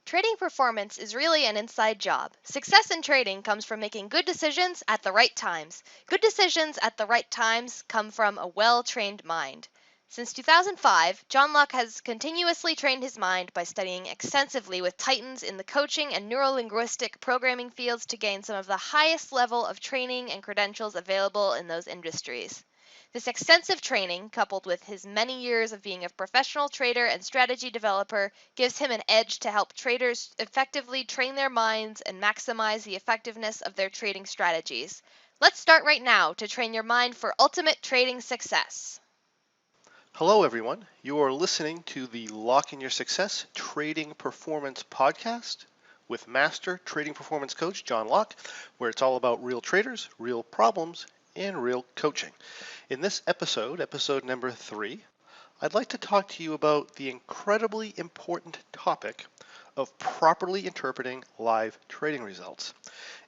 Trading performance is really an inside job. Success in trading comes from making good decisions at the right times. Good decisions at the right times come from a well-trained mind. Since 2005, John Locke has continuously trained his mind by studying extensively with titans in the coaching and neurolinguistic programming fields to gain some of the highest level of training and credentials available in those industries. This extensive training, coupled with his many years of being a professional trader and strategy developer, gives him an edge to help traders effectively train their minds and maximize the effectiveness of their trading strategies. Let's start right now to train your mind for ultimate trading success. Hello, everyone. You are listening to the Lock in Your Success Trading Performance Podcast with Master Trading Performance Coach John Locke, where it's all about real traders, real problems, and real coaching. In this episode number 3, I'd like to talk to you about the incredibly important topic of properly interpreting live trading results.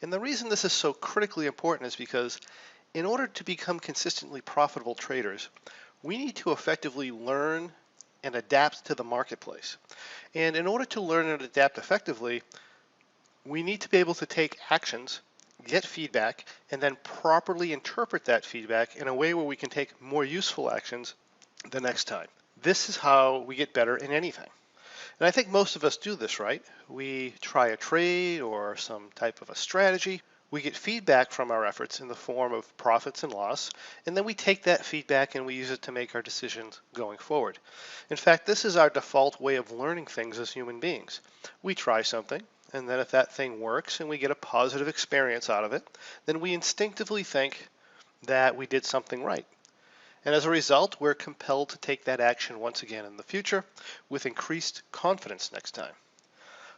And the reason this is so critically important is because in order to become consistently profitable traders, we need to effectively learn and adapt to the marketplace. And in order to learn and adapt effectively, we need to be able to take actions, get feedback, and then properly interpret that feedback in a way where we can take more useful actions the next time. This is how we get better in anything. And I think most of us do this, right? We try a trade or some type of a strategy. We get feedback from our efforts in the form of profits and loss, and then we take that feedback and we use it to make our decisions going forward. In fact, this is our default way of learning things as human beings. We try something, and then if that thing works and we get a positive experience out of it, then we instinctively think that we did something right. And as a result, we're compelled to take that action once again in the future with increased confidence next time.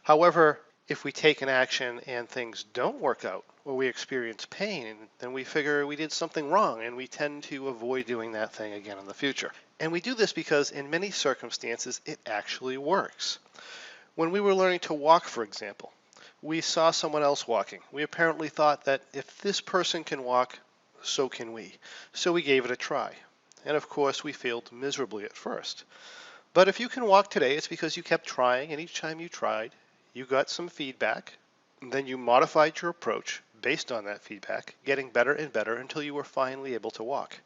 However, if we take an action and things don't work out, or we experience pain, then we figure we did something wrong and we tend to avoid doing that thing again in the future. And we do this because in many circumstances it actually works. When we were learning to walk, for example, we saw someone else walking. We apparently thought that if this person can walk, so can we. So we gave it a try. And of course we failed miserably at first. But if you can walk today, it's because you kept trying, and each time you tried, you got some feedback, and then you modified your approach based on that feedback, getting better and better until you were finally able to walk.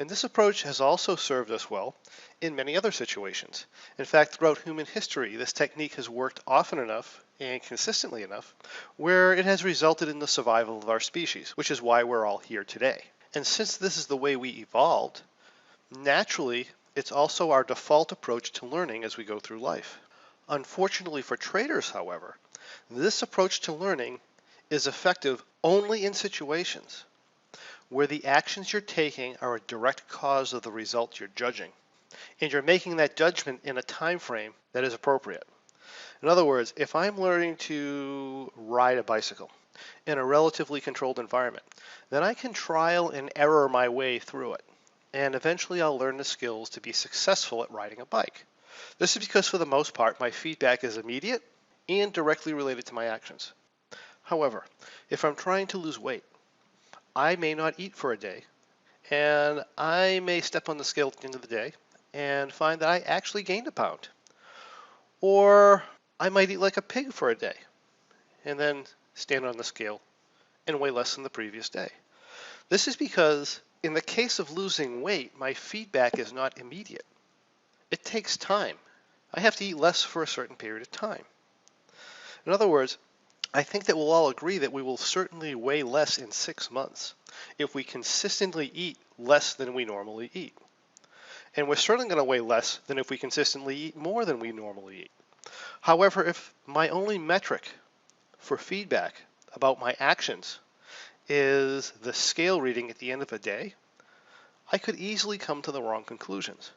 And this approach has also served us well in many other situations. In fact, throughout human history, this technique has worked often enough and consistently enough where it has resulted in the survival of our species, which is why we're all here today. And since this is the way we evolved, naturally, it's also our default approach to learning as we go through life. Unfortunately for traders, however, this approach to learning is effective only in situations where the actions you're taking are a direct cause of the result you're judging, and you're making that judgment in a time frame that is appropriate. In other words, if I'm learning to ride a bicycle in a relatively controlled environment, then I can trial and error my way through it, and eventually I'll learn the skills to be successful at riding a bike. This is because for the most part, my feedback is immediate and directly related to my actions. However, if I'm trying to lose weight, I may not eat for a day, and I may step on the scale at the end of the day and find that I actually gained a pound. Or I might eat like a pig for a day and then stand on the scale and weigh less than the previous day. This is because in the case of losing weight, my feedback is not immediate. It takes time. I have to eat less for a certain period of time. In other words, I think that we'll all agree that we will certainly weigh less in 6 months if we consistently eat less than we normally eat. And we're certainly going to weigh less than if we consistently eat more than we normally eat. However, if my only metric for feedback about my actions is the scale reading at the end of a day, I could easily come to the wrong conclusions.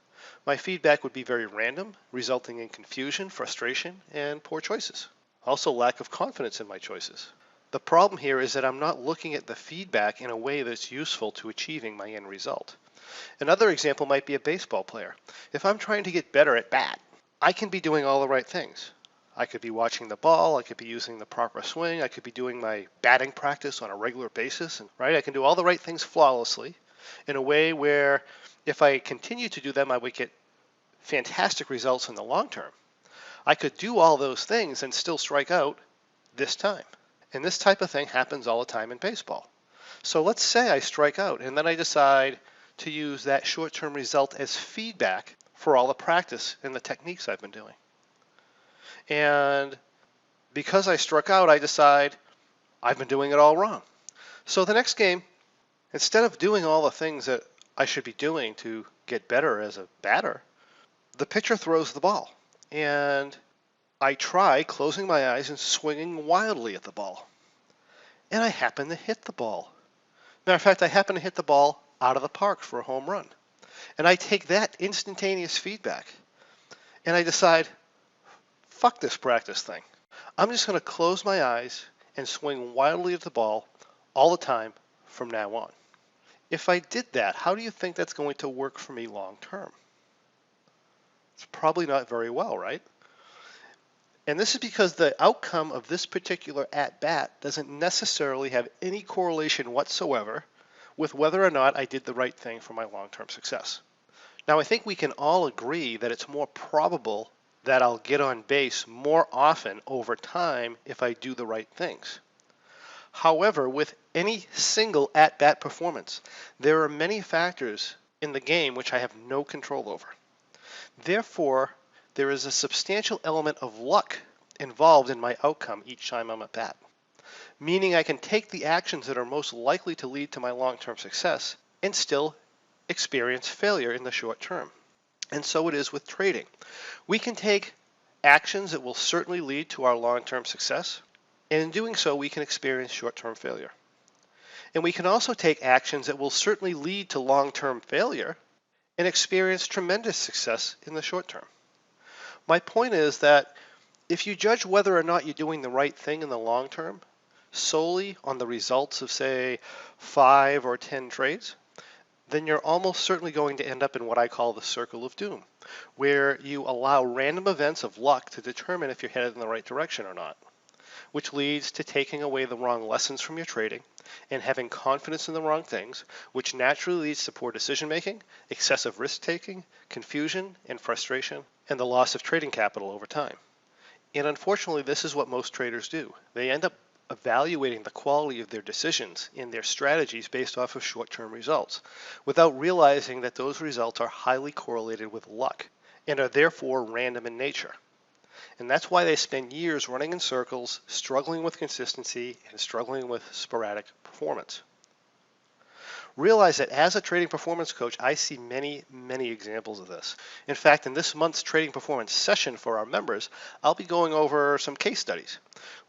My feedback would be very random, resulting in confusion, frustration, and poor choices. Also, lack of confidence in my choices. The problem here is that I'm not looking at the feedback in a way that's useful to achieving my end result. Another example might be a baseball player. If I'm trying to get better at bat, I can be doing all the right things. I could be watching the ball, I could be using the proper swing, I could be doing my batting practice on a regular basis, and right, I can do all the right things flawlessly in a way where if I continue to do them, I would get fantastic results in the long term. I could do all those things and still strike out this time. And this type of thing happens all the time in baseball. So let's say I strike out and then I decide to use that short-term result as feedback for all the practice and the techniques I've been doing. And because I struck out, I decide I've been doing it all wrong. So the next game, instead of doing all the things that I should be doing to get better as a batter, the pitcher throws the ball. And I try closing my eyes and swinging wildly at the ball. And I happen to hit the ball. Matter of fact, I happen to hit the ball out of the park for a home run. And I take that instantaneous feedback and I decide, fuck this practice thing. I'm just going to close my eyes and swing wildly at the ball all the time from now on. If I did that, how do you think that's going to work for me long term? It's probably not very well, right? And this is because the outcome of this particular at-bat doesn't necessarily have any correlation whatsoever with whether or not I did the right thing for my long-term success. Now, I think we can all agree that it's more probable that I'll get on base more often over time if I do the right things. However, with any single at-bat performance, there are many factors in the game which I have no control over. Therefore, there is a substantial element of luck involved in my outcome each time I'm at bat, meaning I can take the actions that are most likely to lead to my long-term success and still experience failure in the short term. And so it is with trading. We can take actions that will certainly lead to our long-term success, and in doing so, we can experience short-term failure. And we can also take actions that will certainly lead to long-term failure and experience tremendous success in the short term. My point is that if you judge whether or not you're doing the right thing in the long term solely on the results of, say, 5 or 10 trades, then you're almost certainly going to end up in what I call the circle of doom, where you allow random events of luck to determine if you're headed in the right direction or not, which leads to taking away the wrong lessons from your trading and having confidence in the wrong things, which naturally leads to poor decision making, excessive risk taking, confusion and frustration, and the loss of trading capital over time. And unfortunately, this is what most traders do. They end up evaluating the quality of their decisions and their strategies based off of short-term results, without realizing that those results are highly correlated with luck and are therefore random in nature. And that's why they spend years running in circles, struggling with consistency and struggling with sporadic performance. Realize that as a trading performance coach, I see many, many examples of this. In fact, in this month's trading performance session for our members, I'll be going over some case studies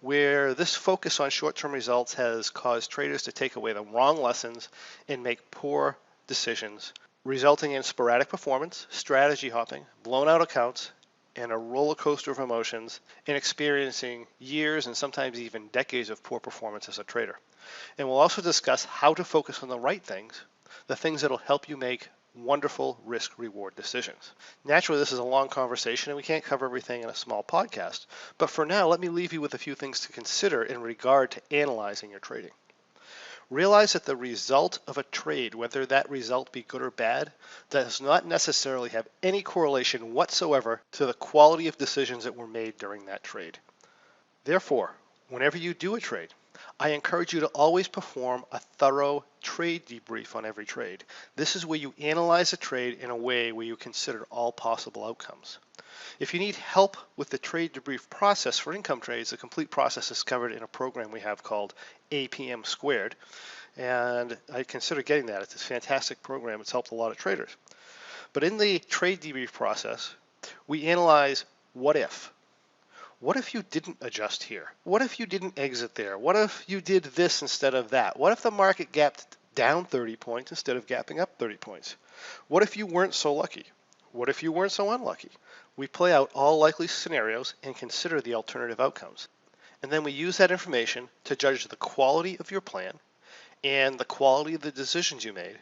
where this focus on short-term results has caused traders to take away the wrong lessons and make poor decisions, resulting in sporadic performance, strategy hopping, blown out accounts, and a roller coaster of emotions, and experiencing years and sometimes even decades of poor performance as a trader. And we'll also discuss how to focus on the right things, the things that will help you make wonderful risk-reward decisions. Naturally, this is a long conversation and we can't cover everything in a small podcast, but for now, let me leave you with a few things to consider in regard to analyzing your trading. Realize that the result of a trade, whether that result be good or bad, does not necessarily have any correlation whatsoever to the quality of decisions that were made during that trade. Therefore, whenever you do a trade, I encourage you to always perform a thorough trade debrief on every trade. This is where you analyze a trade in a way where you consider all possible outcomes. If you need help with the trade debrief process for income trades, the complete process is covered in a program we have called APM Squared, and I consider getting that. It's a fantastic program. It's helped a lot of traders. But in the trade debrief process, we analyze what if. What if you didn't adjust here? What if you didn't exit there? What if you did this instead of that? What if the market gapped down 30 points instead of gapping up 30 points? What if you weren't so lucky? What if you weren't so unlucky? We play out all likely scenarios and consider the alternative outcomes. And then we use that information to judge the quality of your plan and the quality of the decisions you made,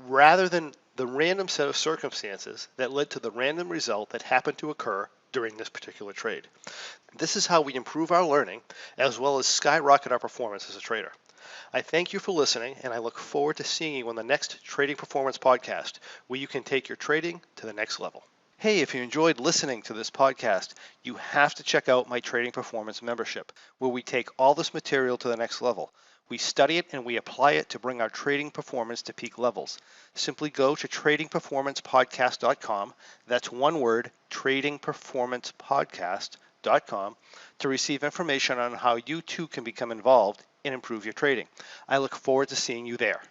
rather than the random set of circumstances that led to the random result that happened to occur during this particular trade. This is how we improve our learning as well as skyrocket our performance as a trader. I thank you for listening, and I look forward to seeing you on the next Trading Performance Podcast, where you can take your trading to the next level. Hey, if you enjoyed listening to this podcast, you have to check out my Trading Performance membership, where we take all this material to the next level. We study it and we apply it to bring our trading performance to peak levels. Simply go to tradingperformancepodcast.com, that's one word, tradingperformancepodcast.com, to receive information on how you too can become involved and improve your trading. I look forward to seeing you there.